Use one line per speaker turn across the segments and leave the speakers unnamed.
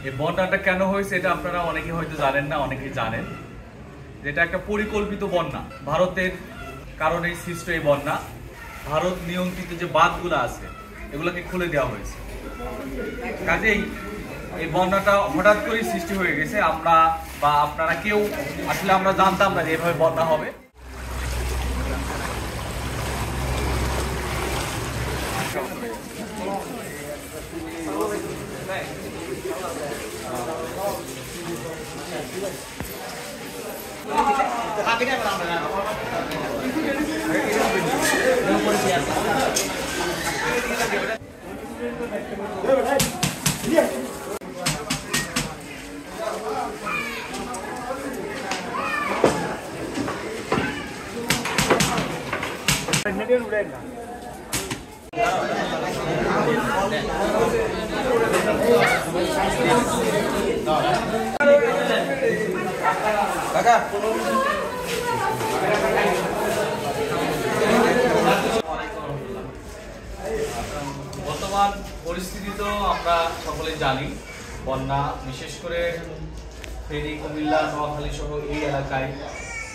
এই বন্যাটা কেন হয়েছে এটা আপনারা অনেকে হয়তো জানেন না, অনেকে জানেন। যেটা একটা পরিকল্পিত বন্যা, ভারতের কারণে সৃষ্ট এই বন্যা। ভারত নিয়ন্ত্রিত যে বাঁধগুলো আছে এগুলোকে খুলে দেওয়া হয়েছে। কাজেই এই বন্যাটা হঠাৎ করেই সৃষ্টি হয়ে গেছে। আমরা বা আপনারা কেউ আসলে আমরা জানতাম না যে এভাবে বন্যা হবে। বর্তমান পরিস্থিতি তো আমরা সকলে জানি, বন্যা বিশেষ করে ফেনী, কুমিল্লা, নোয়াখালী সহ এই এলাকায়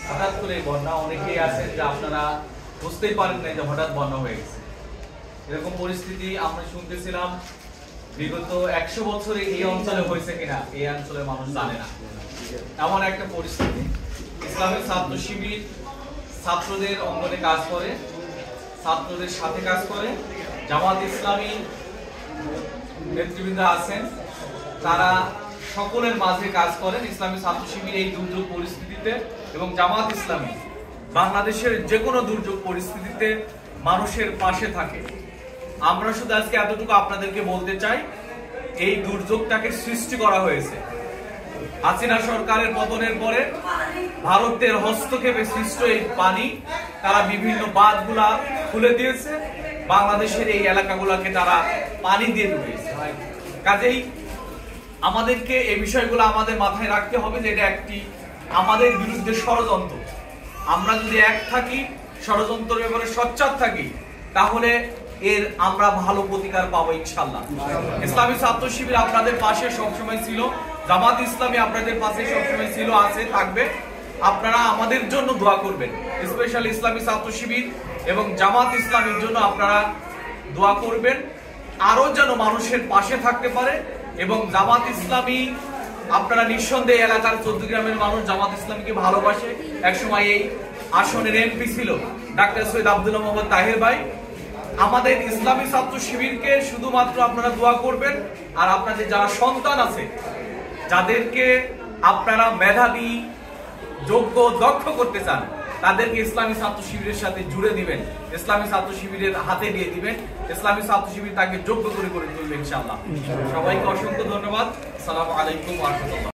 হঠাৎ করে বন্যা। অনেকেই আছেন যে আপনারা বুঝতেই পারেন না যে হঠাৎ বন্যা হয়ে গেছে। এরকম পরিস্থিতি আমরা শুনতেছিলাম বিগত 100 বছরে এই অঞ্চলে হয়েছে কিনা এই অঞ্চলের মানুষ জানে না, এমন একটা পরিস্থিতি। ইসলামিক ছাত্র শিবির ছাত্রদের অঙ্গনে কাজ করে, ছাত্রদের সাথে কাজ করে। জামাত ইসলামী নেতৃবৃন্দ আছেন, তারা সকলের মাঝে কাজ করেন। ইসলামী ছাত্র শিবির এই দুর্যোগ পরিস্থিতিতে এবং জামাত ইসলামী বাংলাদেশের যে কোনো দুর্যোগ পরিস্থিতিতে মানুষের পাশে থাকে। আমরা শুধু আজকে এতটুকু আপনাদেরকে বলতে চাই, এই দুর্যোগটাকে সৃষ্টি করা হয়েছে হাসিনা সরকারের পতনের পরে। ভারতের হস্তক্ষেপে সৃষ্ট এই পানি তারা বিভিন্ন বাঁধগুলা খুলে দিয়েছে, বাংলাদেশের এই এলাকাগুলোকে তারা পানি দিয়ে দিয়েছে। কাজেই আমাদেরকে এই বিষয়গুলো আমাদের মাথায় রাখতে হবে যে এটা একটি আমাদের বিরুদ্ধে ষড়যন্ত্র। আমরা যদি এক থাকি, ষড়যন্ত্রের ব্যাপারে সোচ্চার থাকি, তাহলে এর আমরা ভালো প্রতিকার পাবো ইনশাআল্লাহ। ইসলামী ছাত্র শিবির আপনাদের পাশে সবসময় ছিল, জামাত ইসলামী আপনাদের পাশে সবসময় ছিল, আছে, থাকবে। আপনারা আমাদের জন্য দোয়া করবেন, স্পেশালি ইসলামী ছাত্র শিবির এবং জামাত ইসলামীর জন্য আপনারা দোয়া করবেন, আরো যেন মানুষের পাশে থাকতে পারে। এবং জামাত ইসলামী আপনারা নিঃসন্দেহে এলাকার 14 গ্রামের মানুষ জামাত ইসলামীকে ভালোবাসে। একসময় এই আসনের এমপি ছিল ডাক্তার সৈয়দ আব্দুল্লাহ মোহাম্মদ তাহের ভাই। আমাদের ইসলামী ছাত্র শিবিরকে শুধুমাত্র আপনারা দোয়া করবেন, আর আপনাদের যারা সন্তান আছে, যাদেরকে আপনারা মেধাবী, যোগ্য, দক্ষ করতে চান, তাদেরকে ইসলামী ছাত্র শিবিরের সাথে জুড়ে দিবেন, ইসলামী ছাত্র শিবিরের হাতে দিয়ে দিবেন। ইসলামী ছাত্র শিবির তাকে যোগ্য করে তুলবে ইনশাআল্লাহ। সবাইকে অসংখ্য ধন্যবাদ। আসসালামু আলাইকুম ওয়া রাহমাতুল্লাহ।